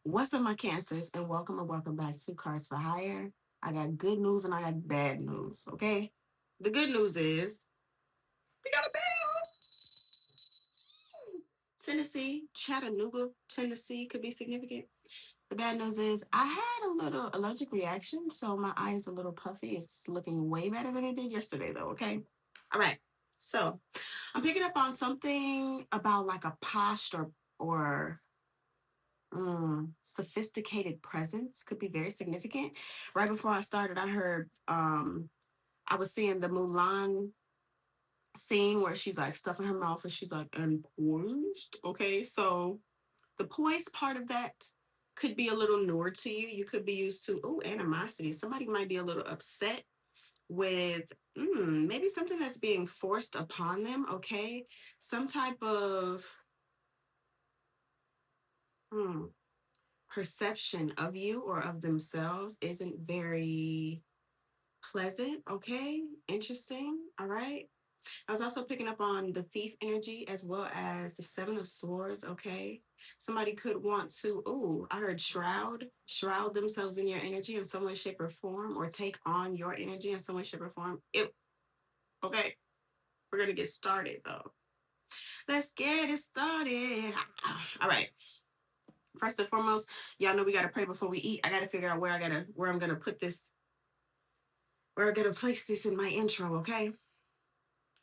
What's up, my cancers, and welcome back to Cards for Hire. I got good news and I got bad news, okay? The good news is we got a bell. Tennessee, Chattanooga, Tennessee could be significant. The bad news is I had a little allergic reaction, so my eye is a little puffy. It's looking way better than it did yesterday, though, okay? All right. So I'm picking up on something about like a posh or sophisticated presence could be very significant. Right before I started, I heard I was seeing the Mulan scene where she's like stuffing her mouth and she's like and poised. Okay, so the poised part of that could be a little newer to you. You could be used to animosity. Somebody might be a little upset with maybe something that's being forced upon them. Okay, some type of hmm, perception of you or of themselves isn't very pleasant. Okay, interesting. All right. I was also picking up on the thief energy as well as the seven of swords. Okay, somebody could want to, I heard shroud themselves in your energy in some way, shape, or form, or take on your energy in some way, shape, or form. Okay, we're gonna get started though. Let's get it started. All right. First and foremost, y'all know we gotta pray before we eat. I gotta figure out where I'm gonna put this, where I'm gonna place this in my intro. Okay.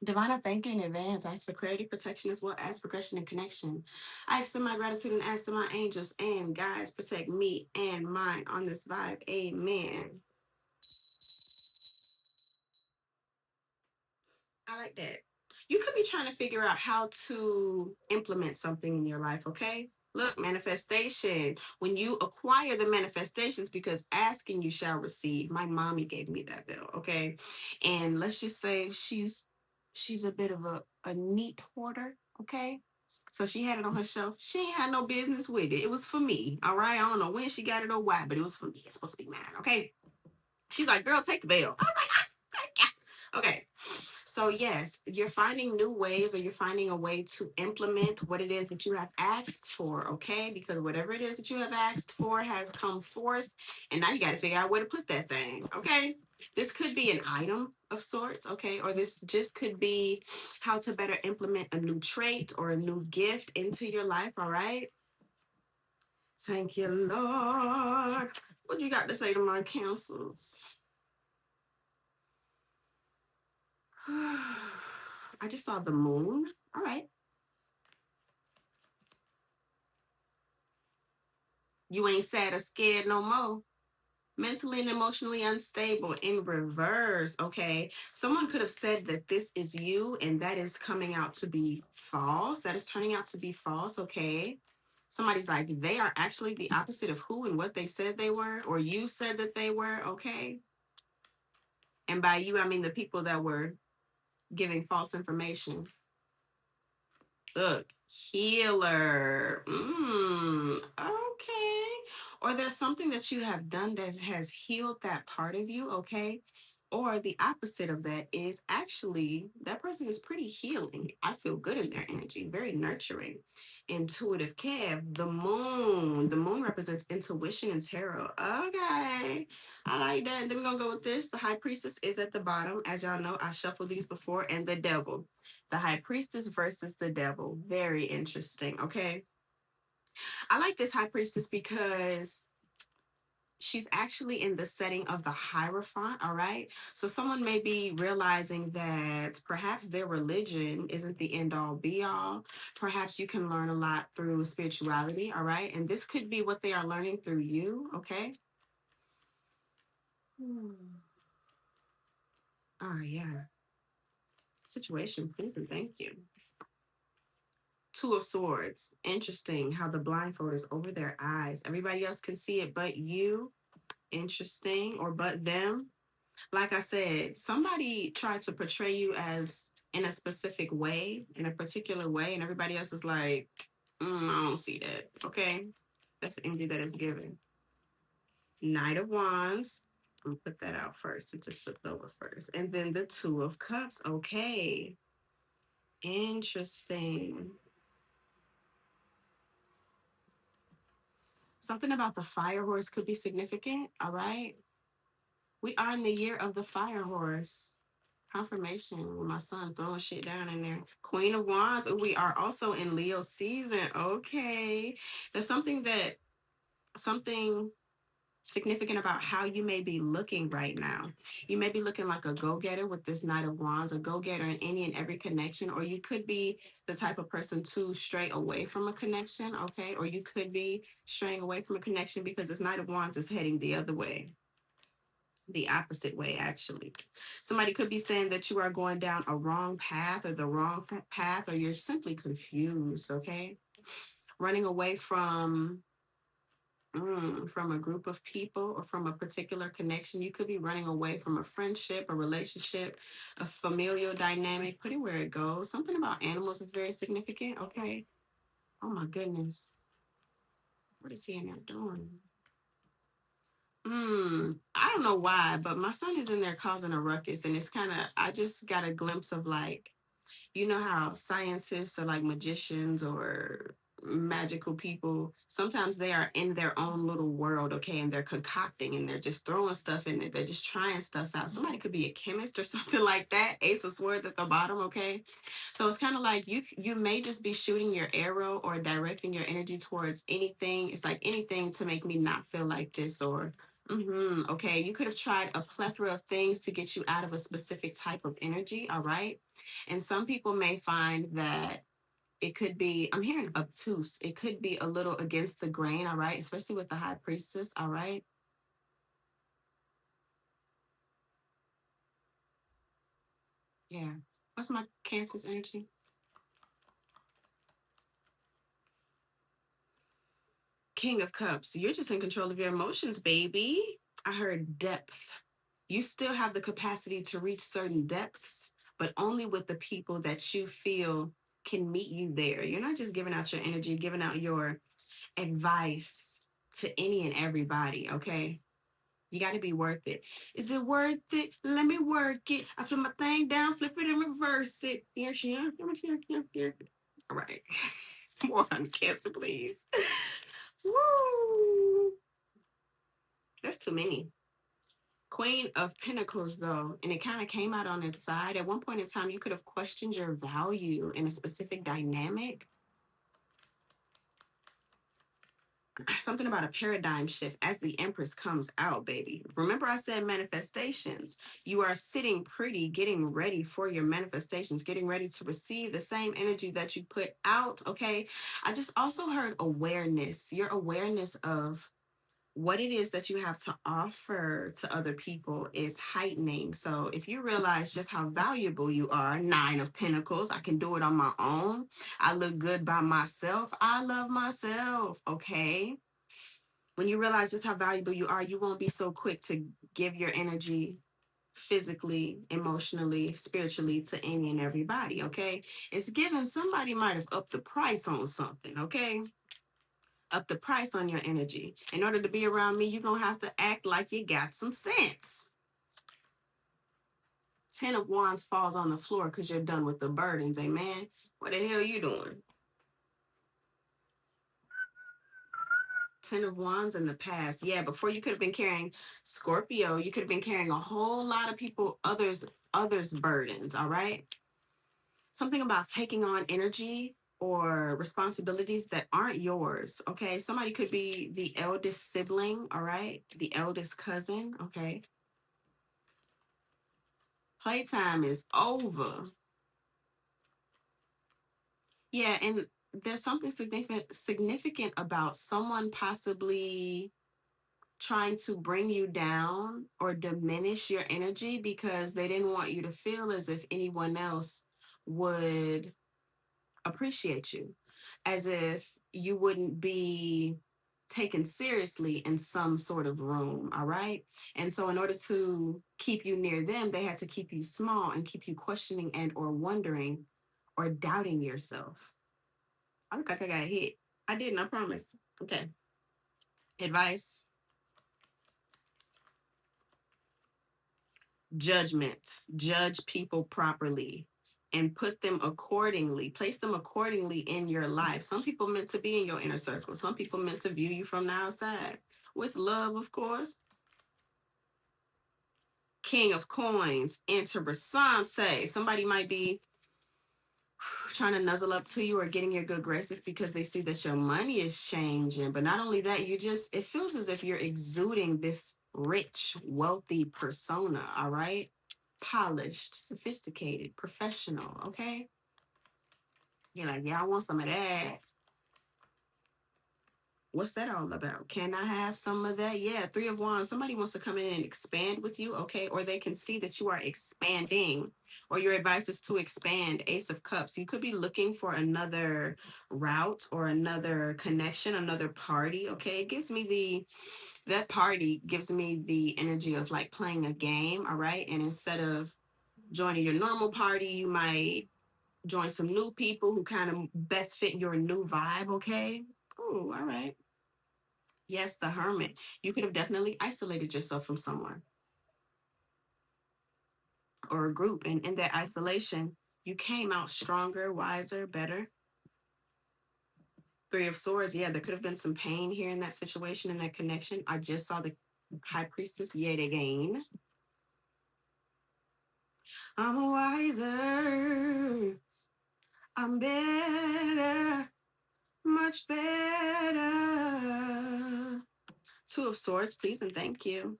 Divine, I thank you in advance. I ask for clarity, protection, as well as progression and connection. I extend my gratitude and ask that my angels and guides protect me and mine on this vibe. Amen. I like that. You could be trying to figure out how to implement something in your life, okay? Look, manifestation. When you acquire the manifestations, because asking you shall receive. My mommy gave me that bill, okay? And let's just say she's a bit of a neat hoarder, okay? So she had it on her shelf. She ain't had no business with it. It was for me. All right. I don't know when she got it or why, but it was for me. It's supposed to be mine. Okay. She's like, girl, take the bill. I was like, thank you. Okay. So, yes, you're finding new ways or you're finding a way to implement what it is that you have asked for, okay? Because whatever it is that you have asked for has come forth, and now you got to figure out where to put that thing, okay? This could be an item of sorts, okay? Or this just could be how to better implement a new trait or a new gift into your life, all right? Thank you, Lord. What you got to say to my councils? I just saw the moon. All right. You ain't sad or scared no more. Mentally and emotionally unstable in reverse. Okay. Someone could have said that this is you, and that is coming out to be false. That is turning out to be false. Okay. Somebody's like, they are actually the opposite of who and what they said they were, or you said that they were. Okay. And by you, I mean the people that were giving false information. Look, healer. Okay. Or there's something that you have done that has healed that part of you, okay? Or the opposite of that is actually that person is pretty healing. I feel good in their energy, very nurturing, intuitive care. The moon. The moon represents intuition and tarot. Okay. I like that. Then we're going to go with this. The high priestess is at the bottom. As y'all know, I shuffled these before, and the devil. The high priestess versus the devil. Very interesting. Okay. I like this high priestess because she's actually in the setting of the Hierophant. All right. So someone may be realizing that perhaps their religion isn't the end all be all. Perhaps you can learn a lot through spirituality. All right. And this could be what they are learning through you. Okay. Ah, yeah. Situation, please, and thank you. Two of Swords. Interesting how the blindfold is over their eyes. Everybody else can see it but you. Interesting. Or but them. Like I said, somebody tried to portray you as in a specific way, in a particular way, and everybody else is like, I don't see that. Okay. That's the energy that is given. Knight of Wands. I'm gonna put that out first since it flipped over first. And then the Two of Cups. Okay. Interesting. Something about the fire horse could be significant. All right. We are in the year of the fire horse. Confirmation with my son throwing shit down in there. Queen of Wands. We are also in Leo season. Okay. There's something significant about how you may be looking right now. You may be looking like a go-getter with this Knight of Wands, a go-getter in any and every connection, or you could be the type of person to stray away from a connection, okay? Or you could be straying away from a connection because this Knight of Wands is heading the other way, the opposite way, actually. Somebody could be saying that you are going down a wrong path or the wrong path, or you're simply confused, okay? Running away from a group of people or from a particular connection. You could be running away from a friendship, a relationship, a familial dynamic. Put it where it goes. Something about animals is very significant, okay? Oh my goodness. What is he in there doing? I don't know why, but my son is in there causing a ruckus, and it's kind of, I just got a glimpse of like, you know how scientists or like magicians or magical people, sometimes they are in their own little world, okay, and they're concocting and they're just throwing stuff in it, they're just trying stuff out. Somebody could be a chemist or something like that. Ace of Swords at the bottom, okay? So it's kind of like you may just be shooting your arrow or directing your energy towards anything. It's like anything to make me not feel like this, or okay, you could have tried a plethora of things to get you out of a specific type of energy, all right? And some people may find that it could be, I'm hearing obtuse. It could be a little against the grain, all right? Especially with the high priestess, all right? Yeah. What's my Cancer's energy? King of Cups. You're just in control of your emotions, baby. I heard depth. You still have the capacity to reach certain depths, but only with the people that you feel can meet you there. You're not just giving out your energy, giving out your advice to any and everybody, okay? You got to be worth it. Is it worth it? Let me work it. I flip my thing down, flip it and reverse it. Here. All right. More on Cancer, please. Woo! That's too many. Queen of Pentacles, though, and it kind of came out on its side. At one point in time, you could have questioned your value in a specific dynamic. Something about a paradigm shift as the Empress comes out, baby. Remember, I said manifestations. You are sitting pretty, getting ready for your manifestations, getting ready to receive the same energy that you put out. Okay. I just also heard awareness, your awareness of what it is that you have to offer to other people is heightening. So if you realize just how valuable you are, Nine of Pentacles, I can do it on my own. I look good by myself. I love myself. Okay. When you realize just how valuable you are, you won't be so quick to give your energy physically, emotionally, spiritually to any and everybody. Okay. It's given somebody might have upped the price on something. Okay, up the price on your energy. In order to be around me, you're going to have to act like you got some sense. 10 of Wands falls on the floor because you're done with the burdens. Amen. What the hell you doing? 10 of Wands in the past. Yeah, before you could have been carrying Scorpio, you could have been carrying a whole lot of others burdens, all right? Something about taking on energy or responsibilities that aren't yours, okay? Somebody could be the eldest sibling, all right? The eldest cousin, okay? Playtime is over. Yeah, and there's something significant about someone possibly trying to bring you down or diminish your energy because they didn't want you to feel as if anyone else would appreciate you, as if you wouldn't be taken seriously in some sort of room, all right? And so in order to keep you near them, they had to keep you small and keep you questioning and or wondering or doubting yourself. I look like I got hit. I didn't, I promise. Okay. Advice. Judgment. Judge people properly. and put them accordingly, place them accordingly in your life. Some people meant to be in your inner circle. Some people meant to view you from the outside. With love, of course. King of coins, interessante. Somebody might be trying to nuzzle up to you or getting your good graces because they see that your money is changing. But not only that, it feels as if you're exuding this rich, wealthy persona, all right? Polished, sophisticated, professional, okay? You're like, yeah, I want some of that. What's that all about? Can I have some of that? Yeah, Three of Wands. Somebody wants to come in and expand with you, okay? Or they can see that you are expanding, or your advice is to expand. Ace of Cups. You could be looking for another route or another connection, another party, okay? It gives me that party gives me the energy of like playing a game, all right? And instead of joining your normal party, you might join some new people who kind of best fit your new vibe, okay? Oh, all right. Yes, the hermit. You could have definitely isolated yourself from someone or a group. And in that isolation, you came out stronger, wiser, better. Three of Swords. Yeah, there could have been some pain here in that situation, in that connection. I just saw the High Priestess yet again. I'm wiser. I'm better. Much better. Two of Swords, please and thank you.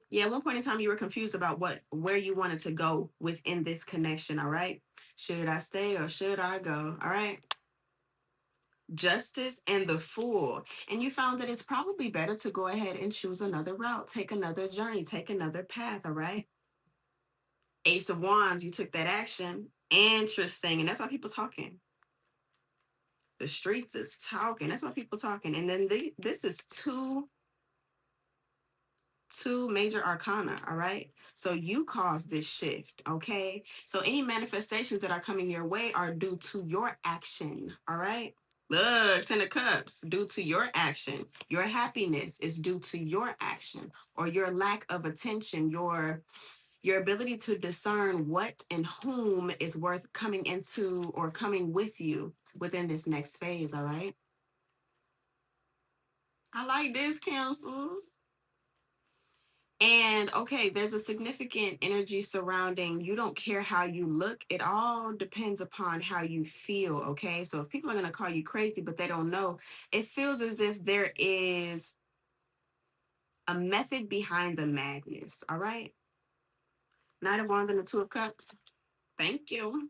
Yeah, at one point in time, you were confused about where you wanted to go within this connection. All right. Should I stay or should I go? All right. Justice and the Fool. And you found that it's probably better to go ahead and choose another route, take another journey, take another path. All right. Ace of Wands, you took that action. Interesting. And that's why people talking. The streets is talking. That's why people talking. And then this is two major arcana, all right? So you caused this shift, okay? So any manifestations that are coming your way are due to your action, all right? Look, Ten of Cups, due to your action. Your happiness is due to your action or your lack of attention, your ability to discern what and whom is worth coming into or coming with you within this next phase, all right? I like this, cancels. And okay, there's a significant energy surrounding you don't care how you look. It all depends upon how you feel. Okay. So if people are going to call you crazy, but they don't know, it feels as if there is a method behind the madness. All right. Knight of Wands and the Two of Cups. Thank you.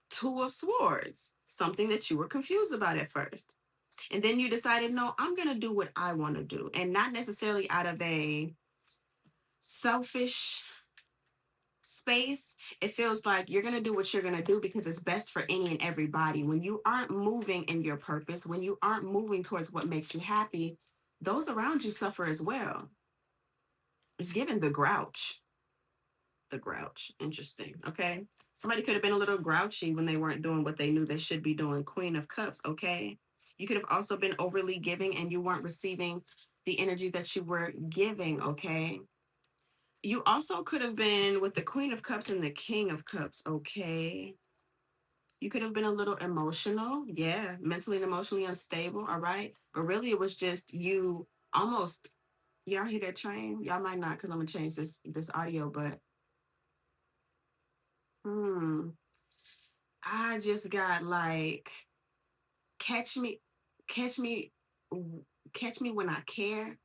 Two of Swords. Something that you were confused about at first. And then you decided, no, I'm going to do what I want to do. And not necessarily out of a selfish space. It feels like you're going to do what you're going to do because it's best for any and everybody. When you aren't moving in your purpose, when you aren't moving towards what makes you happy, those around you suffer as well. It's given the grouch. The grouch. Interesting. Okay. Somebody could have been a little grouchy when they weren't doing what they knew they should be doing. Queen of Cups. Okay. You could have also been overly giving and you weren't receiving the energy that you were giving. Okay. You also could have been with the Queen of Cups and the King of Cups, okay? You could have been a little emotional, yeah, mentally and emotionally unstable, all right? But really, it was just you almost. Y'all hear that train? Y'all might not, because I'm gonna change this audio. But hmm, I just got like catch me, catch me, catch me when I care.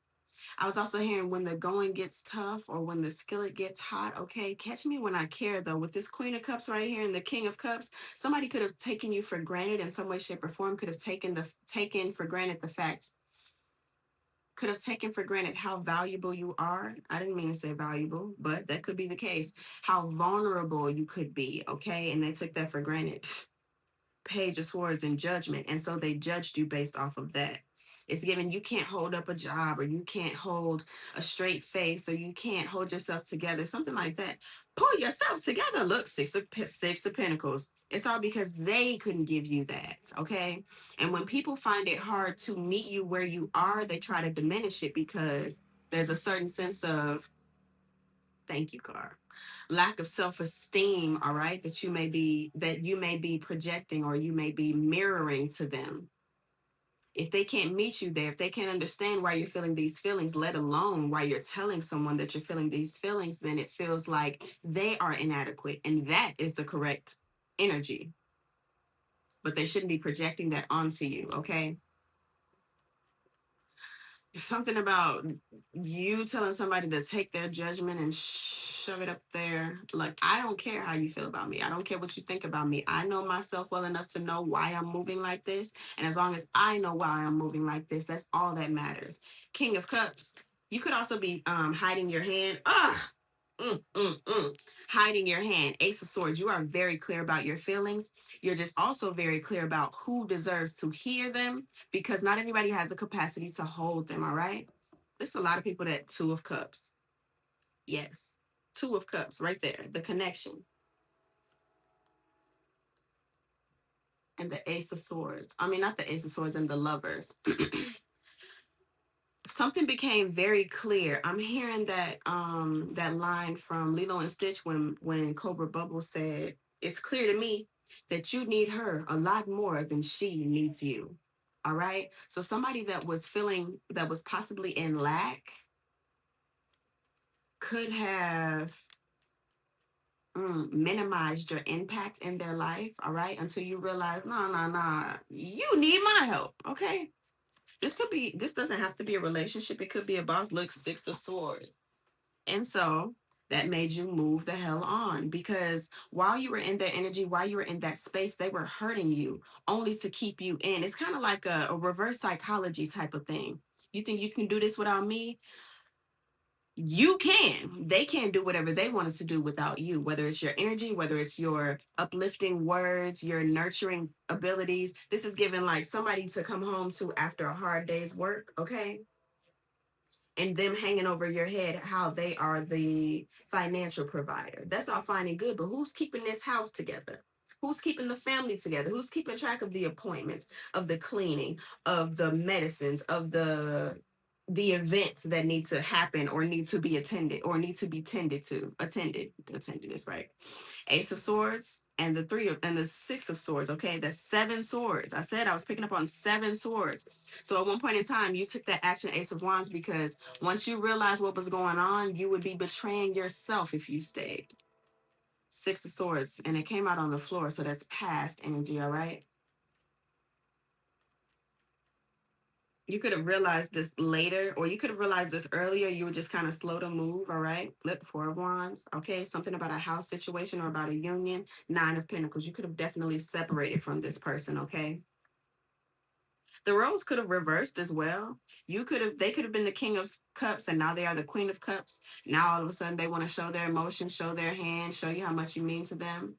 I was also hearing when the going gets tough or when the skillet gets hot. Okay, catch me when I care though. With this Queen of Cups right here and the King of Cups, somebody could have taken you for granted in some way, shape, or form. Could have taken for granted the fact. Could have taken for granted how valuable you are. I didn't mean to say valuable, but that could be the case. How vulnerable you could be. Okay, and they took that for granted. Page of Swords and Judgment. And so they judged you based off of that. It's given you can't hold up a job or you can't hold a straight face or you can't hold yourself together, something like that. Pull yourself together. Look, six of Pentacles. It's all because they couldn't give you that. Okay. And when people find it hard to meet you where you are, they try to diminish it because there's a certain sense of Thank you, Car. Lack of self-esteem, all right, that you may be projecting or you may be mirroring to them. If they can't meet you there, if they can't understand why you're feeling these feelings, let alone why you're telling someone that you're feeling these feelings, then it feels like they are inadequate. And that is the correct energy. But they shouldn't be projecting that onto you, okay? Something about you telling somebody to take their judgment and shove it up there. Like, I don't care how you feel about me. I don't care what you think about me. I know myself well enough to know why I'm moving like this. And as long as I know why I'm moving like this, that's all that matters. King of Cups. You could also be hiding your hand. Hiding your hand. Ace of Swords. You are very clear about your feelings. You're just also very clear about who deserves to hear them, because not everybody has the capacity to hold them. All right. There's a lot of people that Two of Cups. Yes. Two of Cups right there. The connection. And the Ace of Swords. I mean, not the Ace of Swords, and the Lovers. Something became very clear. I'm hearing that line from Lilo and Stitch when Cobra Bubble said, "It's clear to me that you need her a lot more than she needs you." All right. So somebody that was possibly in lack could have minimized your impact in their life. All right. Until you realize, no, no, no, you need my help. Okay. This doesn't have to be a relationship. It could be a boss. Look, Six of Swords. And so that made you move the hell on, because while you were in that energy, while you were in that space, they were hurting you only to keep you in. It's kind of like a reverse psychology type of thing. You think you can do this without me? You can. They can't do whatever they wanted to do without you, whether it's your energy, whether it's your uplifting words, your nurturing abilities. This is given like somebody to come home to after a hard day's work, okay? And them hanging over your head how they are the financial provider. That's all fine and good, but who's keeping this house together? Who's keeping the family together? Who's keeping track of the appointments, of the cleaning, of the medicines, of the events that need to happen or need to be attended or need to be tended to? Attended is right. Ace of Swords and the Six of Swords. Okay, that's seven swords. I said I was picking up on seven swords. So at one point in time, you took that action, Ace of Wands, because once you realized what was going on, you would be betraying yourself if you stayed. Six of Swords, and it came out on the floor, so that's past energy. All right. You could have realized this later, or you could have realized this earlier. You were just kind of slow to move. All right. Look, Four of Wands. Okay. Something about a house situation or about a union. Nine of Pentacles. You could have definitely separated from this person. Okay. The roles could have reversed as well. They could have been the King of Cups and now they are the Queen of Cups. Now all of a sudden they want to show their emotions, show their hand, show you how much you mean to them.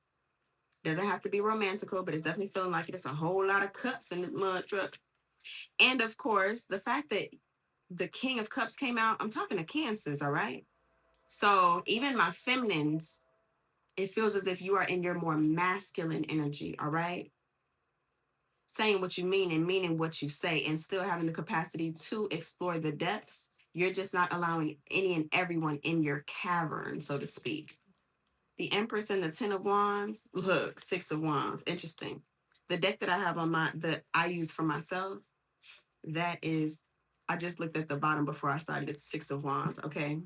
Doesn't have to be romantical, but it's definitely feeling like it's a whole lot of cups in the mud truck. And of course, the fact that the King of Cups came out, I'm talking to Cancers, all right? So even my feminines, it feels as if you are in your more masculine energy, all right? Saying what you mean and meaning what you say and still having the capacity to explore the depths. You're just not allowing any and everyone in your cavern, so to speak. The Empress and the Ten of Wands. Look, Six of Wands. Interesting. The deck that I have on that I use for myself, that is, I just looked at the bottom before I started. It's Six of Wands. Okay.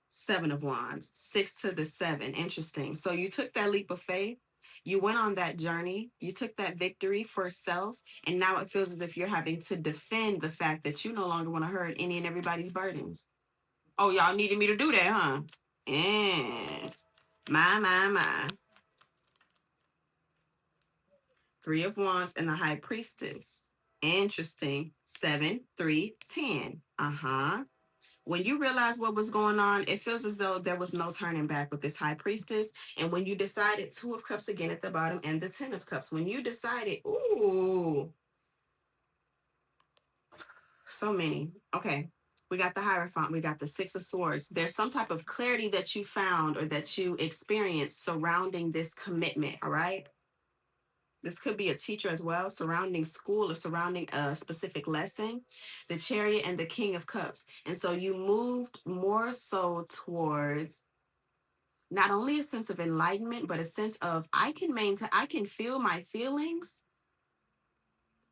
Seven of Wands, six to the seven. Interesting. So you took that leap of faith. You went on that journey. You took that victory for self. And now it feels as if you're having to defend the fact that you no longer want to hurt any and everybody's burdens. Oh, y'all needed me to do that, huh? Yeah. My. Three of Wands and the High Priestess. Interesting. 7, 3, 10. Uh-huh. When you realize what was going on, it feels as though there was no turning back with this High Priestess. And when you decided, Two of Cups again at the bottom and the Ten of Cups, when you decided, ooh, so many. Okay, we got the Hierophant, we got the Six of Swords. There's some type of clarity that you found or that you experienced surrounding this commitment, all right? This could be a teacher as well, surrounding school or surrounding a specific lesson. The Chariot and the King of Cups. And so you moved more so towards not only a sense of enlightenment, but a sense of I can maintain, I can feel my feelings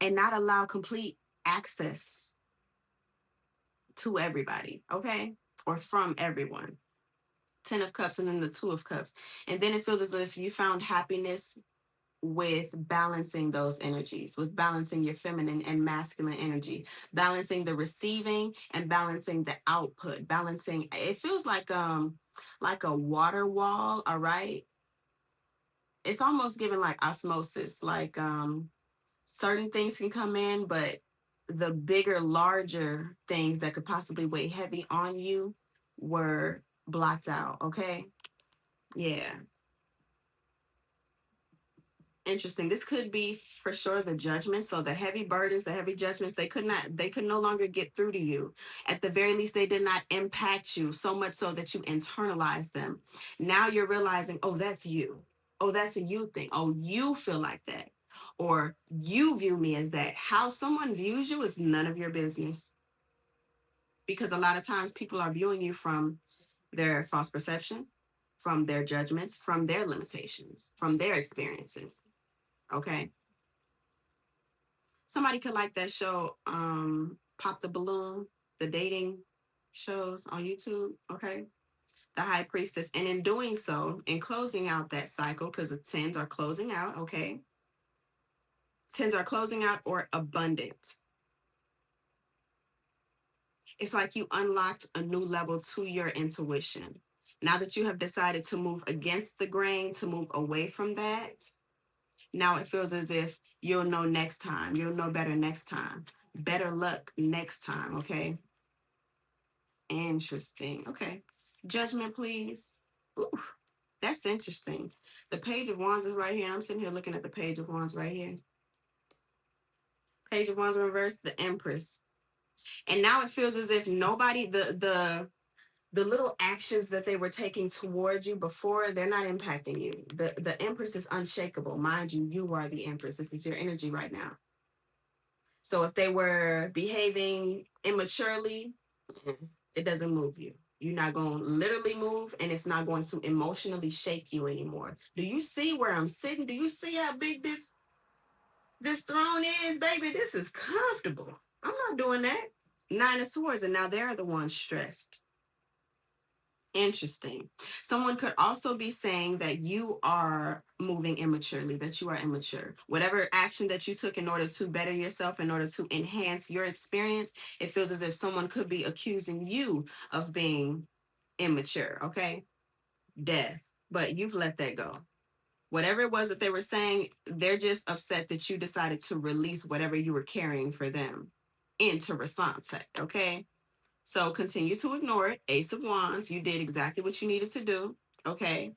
and not allow complete access to everybody, okay? Or from everyone. 10 of Cups and then the 2 of Cups. And then it feels as if you found happiness with balancing those energies, with balancing your feminine and masculine energy, balancing the receiving and balancing the output, balancing it feels like a water wall, all right? It's almost given like osmosis, like certain things can come in, but the bigger, larger things that could possibly weigh heavy on you were blocked out, okay? Yeah. Interesting. This could be for sure the judgment. So the heavy burdens, the heavy judgments, they could no longer get through to you. At the very least, they did not impact you so much so that you internalized them. Now you're realizing, oh, that's you. Oh, that's a you thing. Oh, you feel like that. Or you view me as that. How someone views you is none of your business. Because a lot of times people are viewing you from their false perception, from their judgments, from their limitations, from their experiences. Okay. Somebody could like that show, Pop the Balloon, the dating shows on YouTube. Okay. The High Priestess. And in doing so, in closing out that cycle, because the tens are closing out, okay. Tens are closing out or abundant. It's like you unlocked a new level to your intuition. Now that you have decided to move against the grain, to move away from that, now it feels as if you'll know next time. You'll know better next time. Better luck next time, okay? Interesting. Okay. Judgment, please. Ooh, that's interesting. The Page of Wands is right here. I'm sitting here looking at the Page of Wands right here. Page of Wands reversed, the Empress. And now it feels as if nobody, the little actions that they were taking towards you before, they're not impacting you. The Empress is unshakable. Mind you, you are the Empress. This is your energy right now. So if they were behaving immaturely, it doesn't move you. You're not going to literally move, and it's not going to emotionally shake you anymore. Do you see where I'm sitting? Do you see how big this throne is, baby? This is comfortable. I'm not doing that. 9 of Swords, and now they're the ones stressed. Interesting. Someone could also be saying that you are moving immaturely, that you are immature. Whatever action that you took in order to better yourself, in order to enhance your experience, it feels as if someone could be accusing you of being immature, okay? Death. But you've let that go. Whatever it was that they were saying, they're just upset that you decided to release whatever you were carrying for them into Rasante, okay? So continue to ignore it. Ace of Wands, you did exactly what you needed to do. Okay.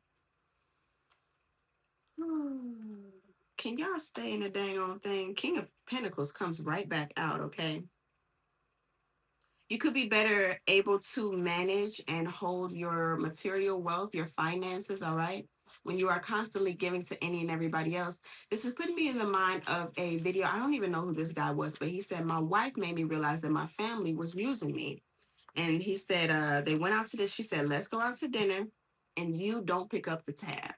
Can y'all stay in the dang on thing? King of Pentacles comes right back out. Okay. You could be better able to manage and hold your material wealth, your finances. All right. When you are constantly giving to any and everybody else, this is putting me in the mind of a video. I don't even know who this guy was, but he said, my wife made me realize that my family was using me. And he said, they went out to this. She said, let's go out to dinner and you don't pick up the tab.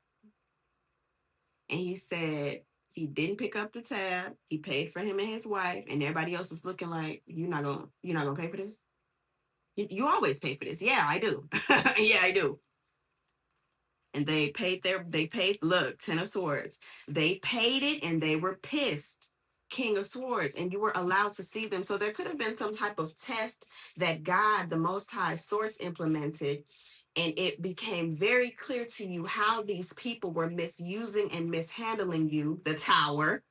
And he said he didn't pick up the tab. He paid for him and his wife, and everybody else was looking like, you're not gonna pay for this? You always pay for this. Yeah, I do. Yeah, I do. And they paid, look, 10 of Swords. They paid it and they were pissed. King of Swords, and you were allowed to see them. So there could have been some type of test that God, the Most High Source, implemented, and it became very clear to you how these people were misusing and mishandling you. The Tower,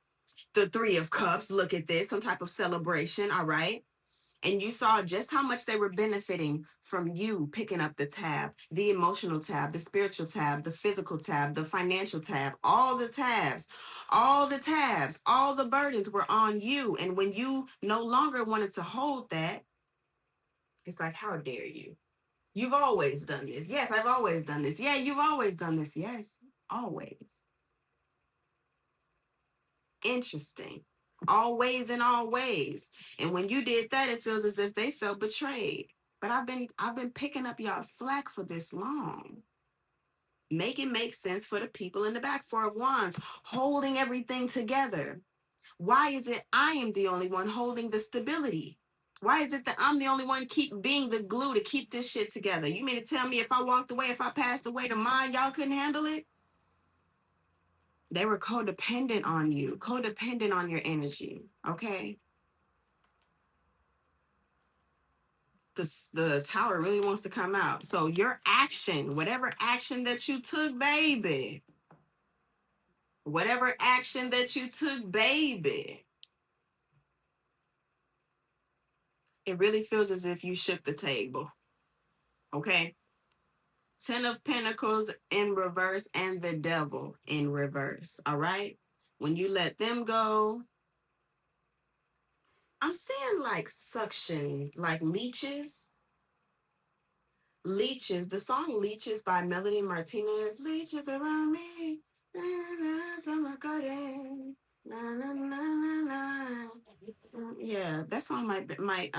the 3 of Cups, look at this, some type of celebration, all right? And you saw just how much they were benefiting from you picking up the tab, the emotional tab, the spiritual tab, the physical tab, the financial tab, all the tabs, all the burdens were on you. And when you no longer wanted to hold that, it's like, how dare you? You've always done this. Yes, I've always done this. Yeah, you've always done this. Yes, always. Interesting. Always and always. And when you did that, it feels as if they felt betrayed. But I've been picking up y'all slack for this long. Make it make sense for the people in the back. Four of Wands, holding everything together. Why is it I am the only one holding the stability? Why is it that I'm the only one keep being the glue to keep this shit together? You mean to tell me if I walked away, if I passed away to mine, y'all couldn't handle it? They were codependent on you, codependent on your energy. Okay. The tower really wants to come out. So your action, whatever action that you took, baby, whatever action that you took, baby, it really feels as if you shook the table. Okay. 10 of Pentacles in reverse and the devil in reverse. All right. When you let them go, I'm seeing like suction, like leeches. Leeches. The song Leeches by Melody Martinez. Leeches around me. From a garden. Na, na, na, na, na. Yeah, that song might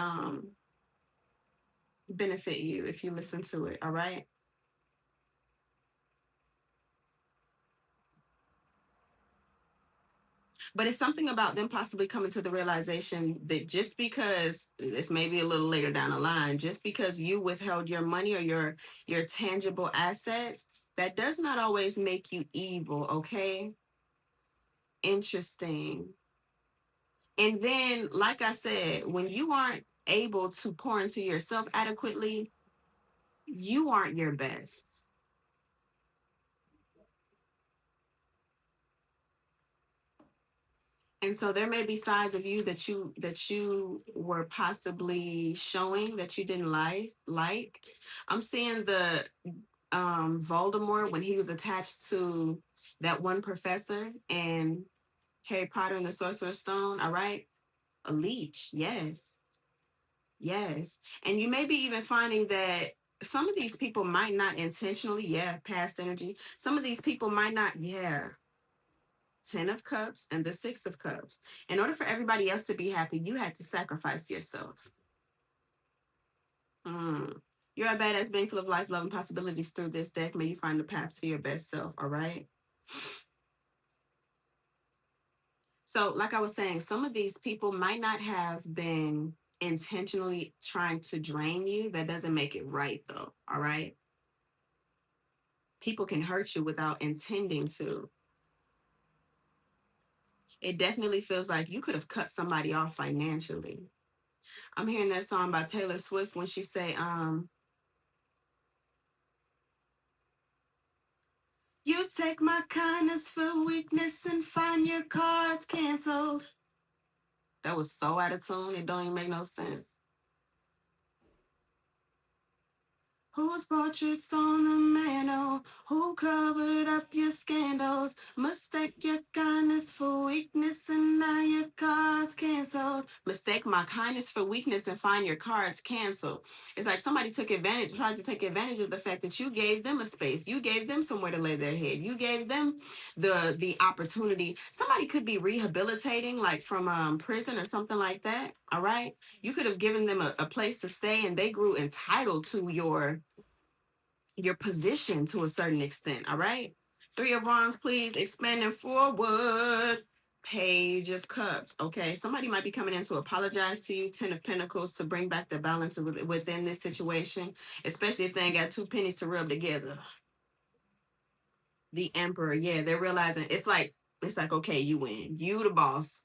benefit you if you listen to it. All right. But it's something about them possibly coming to the realization that just because this may be a little later down the line, just because you withheld your money or your tangible assets, that does not always make you evil. Okay. Interesting. And then, like I said, when you aren't able to pour into yourself adequately, you aren't your best. And so there may be sides of you that you were possibly showing that you didn't like. I'm seeing the Voldemort when he was attached to that one professor in Harry Potter and the Sorcerer's Stone. All right. A leech. Yes. Yes. And you may be even finding that some of these people might not intentionally, yeah, past energy. Some of these people might not, yeah. 10 of Cups and the 6 of Cups. In order for everybody else to be happy, you had to sacrifice yourself. Mm. You're a badass being full of life, love, and possibilities through this deck. May you find the path to your best self, all right? So, like I was saying, some of these people might not have been intentionally trying to drain you. That doesn't make it right, though, all right? People can hurt you without intending to. It definitely feels like you could have cut somebody off financially. I'm hearing that song by Taylor Swift when she say, you take my kindness for weakness and find your cards canceled. That was so out of tune, it don't even make no sense. Whose portraits on the mantle? Who covered up your scandals? Mistake your kindness for weakness and now your cards canceled. Mistake my kindness for weakness and find your cards canceled. It's like somebody tried to take advantage of the fact that you gave them a space. You gave them somewhere to lay their head. You gave them the opportunity. Somebody could be rehabilitating, like from prison or something like that. All right. You could have given them a place to stay and they grew entitled to your position to a certain extent. All right. 3 of Wands, please. Expanding forward. Page of Cups. Okay. Somebody might be coming in to apologize to you. 10 of Pentacles to bring back the balance within this situation, especially if they ain't got two pennies to rub together. The Emperor. Yeah, they're realizing it's like, okay, you win. You the boss.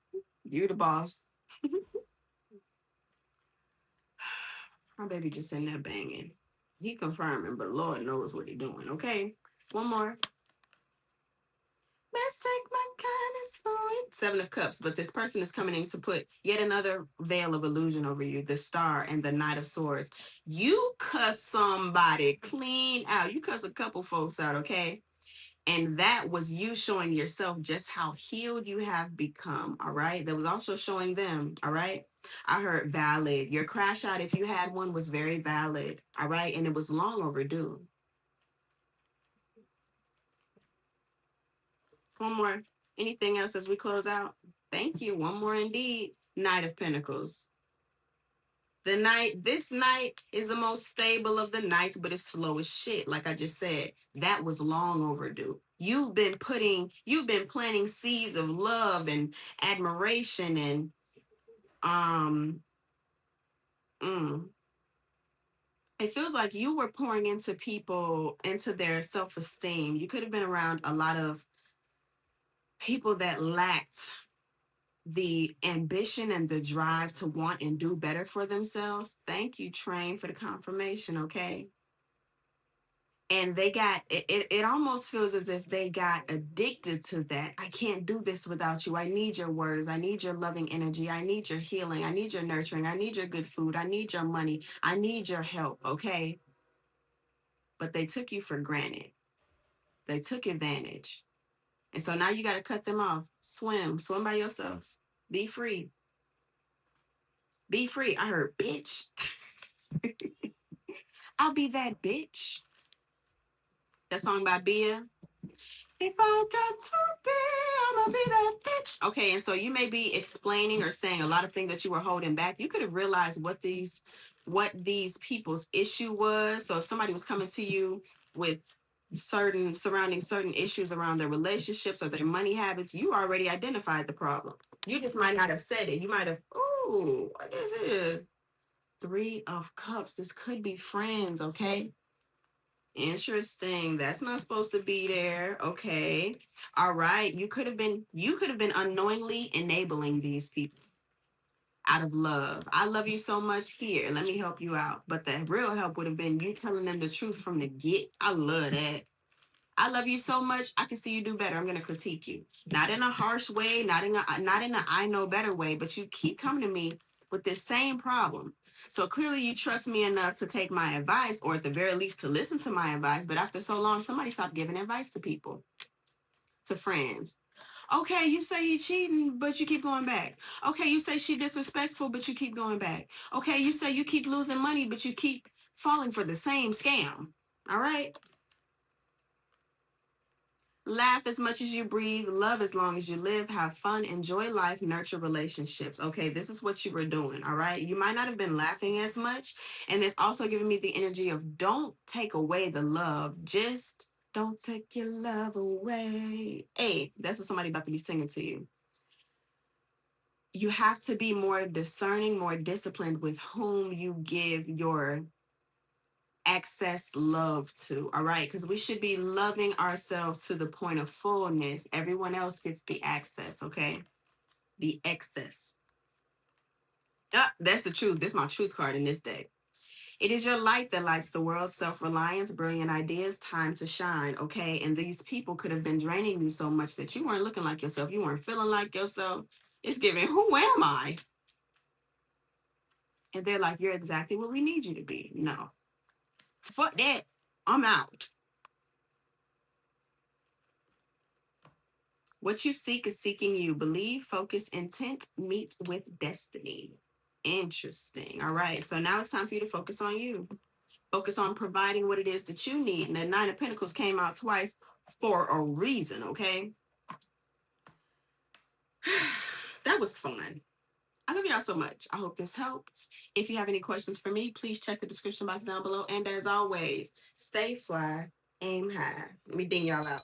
You the boss. My baby just in there banging. He confirming, but Lord knows what he doing. Okay. One more. Mistake my kindness for it. 7 of Cups, but this person is coming in to put yet another veil of illusion over you. The Star and the Knight of Swords. You cuss somebody clean out. You cuss a couple folks out, okay? And that was you showing yourself just how healed you have become, all right? That was also showing them, all right? I heard valid. Your crash out, if you had one, was very valid, all right? And it was long overdue. One more. Anything else as we close out? Thank you. One more indeed. Knight of Pentacles. The knight, this knight is the most stable of the knights, but it's slow as shit. Like I just said, that was long overdue. You've been planting seeds of love and admiration and um mm, it feels like you were pouring into people, into their self-esteem. You could have been around a lot of people that lacked the ambition and the drive to want and do better for themselves. Thank you, Train, for the confirmation, okay? And they got it almost feels as if they got addicted to that. I can't do this without you. I need your words. I need your loving energy. I need your healing. I need your nurturing. I need your good food. I need your money. I need your help, okay? But they took you for granted. They took advantage. And so now you got to cut them off. Swim by yourself. Be free. Be free. I heard bitch. I'll be that bitch. That song by Bia. If I got to be, I'ma be that bitch. Okay, and so you may be explaining or saying a lot of things that you were holding back. You could have realized what these people's issue was. So if somebody was coming to you with certain issues around their relationships or their money habits, you already identified the problem. You just might not have said it. You might have, ooh, what is it? Three of Cups. This could be friends, okay? Interesting. That's not supposed to be there. Okay. All right. You could have been unknowingly enabling these people out of love. I love you so much here. Let me help you out. But the real help would have been you telling them the truth from the get. I love that. I love you so much. I can see you do better. I'm gonna critique you. Not in a harsh way, not in a I know better way, but you keep coming to me with this same problem. So clearly you trust me enough to take my advice, or at the very least to listen to my advice. But after so long, somebody stopped giving advice to people, to friends. Okay, you say he cheating, but you keep going back. Okay, you say she disrespectful, but you keep going back. Okay, you say you keep losing money, but you keep falling for the same scam. All right. Laugh as much as you breathe, love as long as you live, have fun, enjoy life, nurture relationships. Okay, this is what you were doing. All right. You might not have been laughing as much. And it's also giving me the energy of don't take away the love. Just don't take your love away. Hey, that's what somebody about to be singing to you. You have to be more discerning, more disciplined with whom you give your access love to. All right. Because we should be loving ourselves to the point of fullness. Everyone else gets the access. Okay. The excess. Ah, that's the truth. This is my truth card in this day. It is your light that lights the world. Self-reliance, brilliant ideas, time to shine. Okay. And these people could have been draining you so much that you weren't looking like yourself. You weren't feeling like yourself. It's giving, who am I? And they're like, you're exactly what we need you to be. No. Fuck that. I'm out. What you seek is seeking you. Believe, focus, intent, meet with destiny. Interesting. All right. So now it's time for you to focus on you. Focus on providing what it is that you need. And the Nine of Pentacles came out twice for a reason, okay? That was fun. I love y'all so much. I hope this helped. If you have any questions for me, please check the description box down below. And as always, stay fly, aim high. Let me ding y'all out.